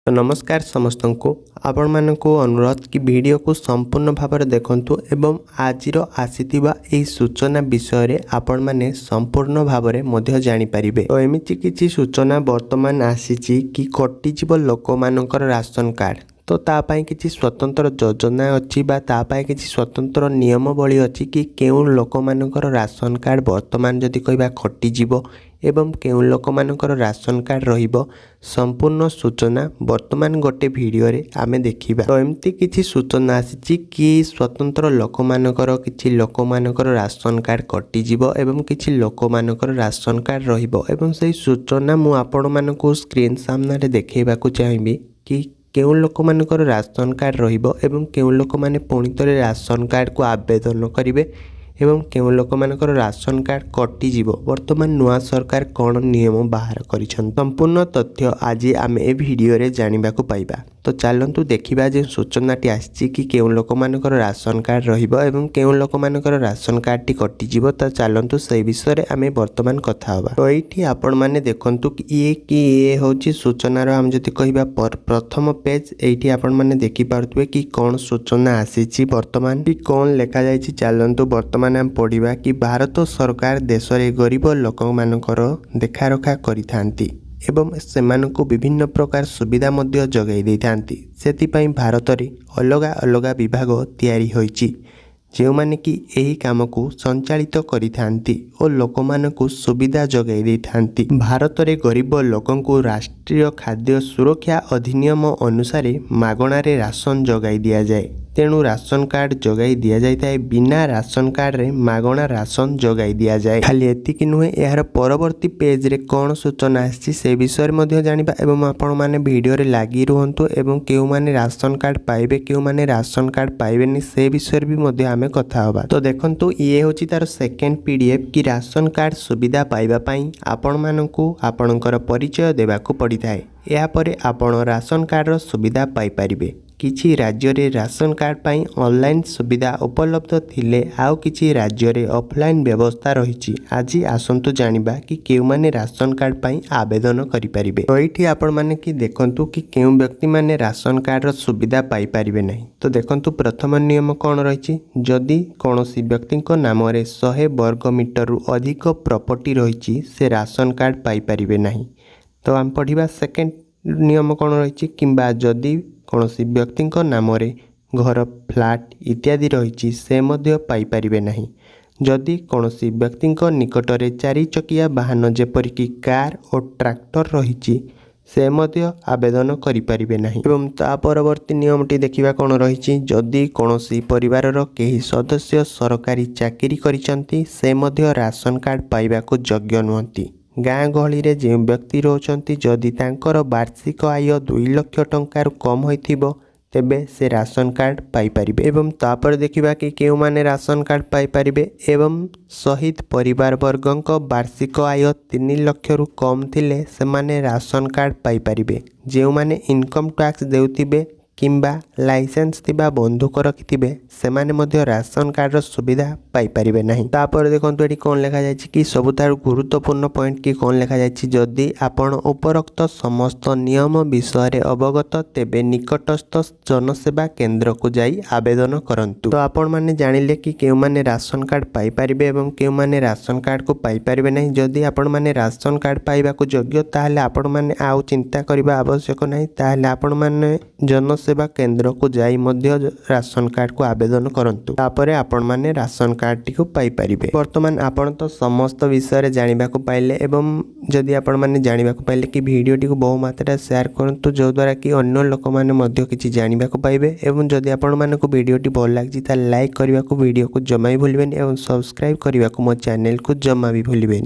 तो नमस्कार समस्त को आपण मानकु अनुरोध कि वीडियो को संपूर्ण भाव में देखंतु एवं आज आसीथिबा एही सूचना विषय रे आपण माने संपूर्ण भाव में मध्य जानि परिबे। तो एमिति किछि सूचना वर्तमान आसीछि कि कटि जीव लोक मानकर राशन कार्ड तो तापाई किछि स्वतंत्र योजना अछि बा तापाई किछि स्वतंत्र नियमावली अछि कि केउ लोक मानकर राशन कार्ड वर्तमान जदि कहबा कटि जीव एवं केउ लोक मानकर राशन कार्ड रहिबो संपूर्ण सूचना वर्तमान गोटे वीडियो रे आमे देखिबा। तो एमती किछि सूचना आसीछि कि स्वतंत्र लोक मानकर किछि लोक मानकर राशन कार्ड कटि जीवो एवं किछि लोक मानकर राशन कार्ड रहिबो एवं सेही सूचना मु आपण मानकु स्क्रीन सामने रे देखैबाकू चाहिबी कि केउ लोक मानकर राशन कार्ड रहिबो एवं केउ लोक माने पुणी थरे राशन कार्ड को आवेदन करिवे एवं केउ लोक मानकर राशन कार्ड कटि जीवो। वर्तमान नुआ सरकार कौन नियम बाहर करिछन संपूर्ण तथ्य आज आमे ए वीडियो रे जानिबा को पाइबा। तो चलंतु देखिबा जे सूचनाटी आछि कि केउ लोक मानकर राशन कार्ड रहिबो एवं केउ लोक मानकर राशन कार्ड टी कटि जीवो। त चलंतु सेही विषय रे आमे वर्तमान कथा होबा। तो एठी आपण माने देखंतु कि ये होची सूचना रो हम जति कहिबा प्रथम पेज एठी आपण माने देखि पारथुवे कि कोन सूचना आसीछि वर्तमान कि कोन लेखा जायछि। चलंतु वर्तमान हम पढ़िबा कि भारत सरकार देश रे गरीब लोक मानकर देखा रखा करिथांती एवं सेमानकु विभिन्न प्रकार सुविधा मध्य जगाई देइथांती। सेतिपई भारत रे अलगा अलगा विभाग तयारी होईची जो माने कि एही काम को संचालित करिथांती और लोक मानकु सुविधा जगाई देइथांती। भारत रे गरीब लोकंकु राष्ट्रीय खाद्य सुरक्षा अधिनियम अनुसार मागणा रे राशन जगाई दिया जाए। तेणु राशन कार्ड जगाई दिया जाए बिना राशन कार्ड रे मागणा राशन जगाई दिया जाए। खाली एतिकी नुहे यार परवर्ती पेज रे कौन सूचना आछि से विषय मध्ये जानिबा एवं आपण माने वीडियो रे लागि रहंतु एवं केउ माने राशन कार्ड पाइबे केउ माने राशन कार्ड पाइबेनी से विषय भी मध्ये आमे कथा होबा। तो देखंतु ये होची तार सेकेंड पीडीएफ कि राशन कार्ड सुविधा पाइबा पई आपण मानकु आपणकर परिचय देबाकू पड़िथाय। या परे आपण राशन कार्ड रो सुविधा पाइ परिबे। किछि राज्य रे राशन कार्ड पाई ऑनलाइन सुविधा उपलब्ध थिले आउ किछि राज्य रे ऑफलाइन व्यवस्था रहिछि। आज आसंतु जानिबा कि केउ माने राशन कार्ड पाई आवेदन करि परिबे। तो एठी आपण माने कि देखंतु कि केउ व्यक्ति माने राशन कार्ड रो सुविधा पाई परिबे नहीं। तो देखंतु प्रथम नियम कोन रहिछि जदि कोनोसी व्यक्तिको नाम रे 100 वर्ग मीटर रु अधिक प्रॉपर्टी रहिछि से राशन कार्ड पाई परिबे नहीं। तो हम पढिबा सेकंड नियम कोन रहिछि किंबा जदि कौनसी व्यक्तिको नाम रे घर फ्लैट इत्यादि रहिछि से मध्य पाई परिबे नहीं। जदि कौनसी व्यक्तिको निकट रे 4 चकिया वाहन जेपरिक कार और ट्रैक्टर रहिछि से मध्य आवेदन करि परिबे नहीं। एवं ता परवर्ती नियमटी देखिबा कोन रहिछि जदि कौनसी परिवार रो केही सदस्य सरकारी चाकरी करिसंती से मध्य राशन कार्ड पाइबा को योग्य नहंती। गाँ गहली रे जे व्यक्ति रोचंती जदि तांकर वार्षिक आय 2 लाख टंका रु कम होइथिबो तेबे से राशन कार्ड पाई परिबे। एवं तापर देखिबा कि केउ माने राशन कार्ड पाई परिबे एवं शहीद परिवार वर्गंक वार्षिक आय 3 लाख रु कम थिले से माने राशन कार्ड पाई परिबे। जेउ माने इनकम टैक्स देउथिबे किंबा लाइसेंस थिबा बंधुक रखिथिबे से माने मध्य राशन कार्ड रो सुविधा पाई परिबे नहीं। तापर देखंतु एठी कोन लेखा जायछि कि सबुतार गुरुत्वपूर्ण पॉइंट कि कोन लेखा जायछि जदि आपण उपरोक्त समस्त नियम विषय रे अवगत तेबे निकटस्थ जनसेवा केंद्र को जाई आवेदन करंतु। तो आपण माने जानिले कि केउ माने राशन कार्ड पाई परिबे एवं केउ माने राशन कार्ड को पाई परिबे नहीं। जदि आपण माने राशन कार्ड पाइबा को योग्य ताहाले आपण माने आउ चिंता करबा आवश्यक नहीं। ताहाले आपण माने जनसेवा केंद्र को जाई मध्य राशन कार्ड को आवेदन करंतु। तापरे आपण माने राशन कार्ड टी को पाई परिबे। वर्तमान आपण तो समस्त विषय रे जानिबा को पाइले एवं जदि आपण माने जानिबा को पाइले कि वीडियो टी को बहु मात्रा शेयर करंतु जो द्वारा कि अन्य लोक माने मध्य किछि जानिबा को पाइबे। एवं जदि आपण माने को वीडियो टी भल लागछि ता लाइक करिबा को वीडियो को जमा भी भूलिबेनी एवं सब्सक्राइब करिबा को मो चैनल को जमा भी भूलिबेनी।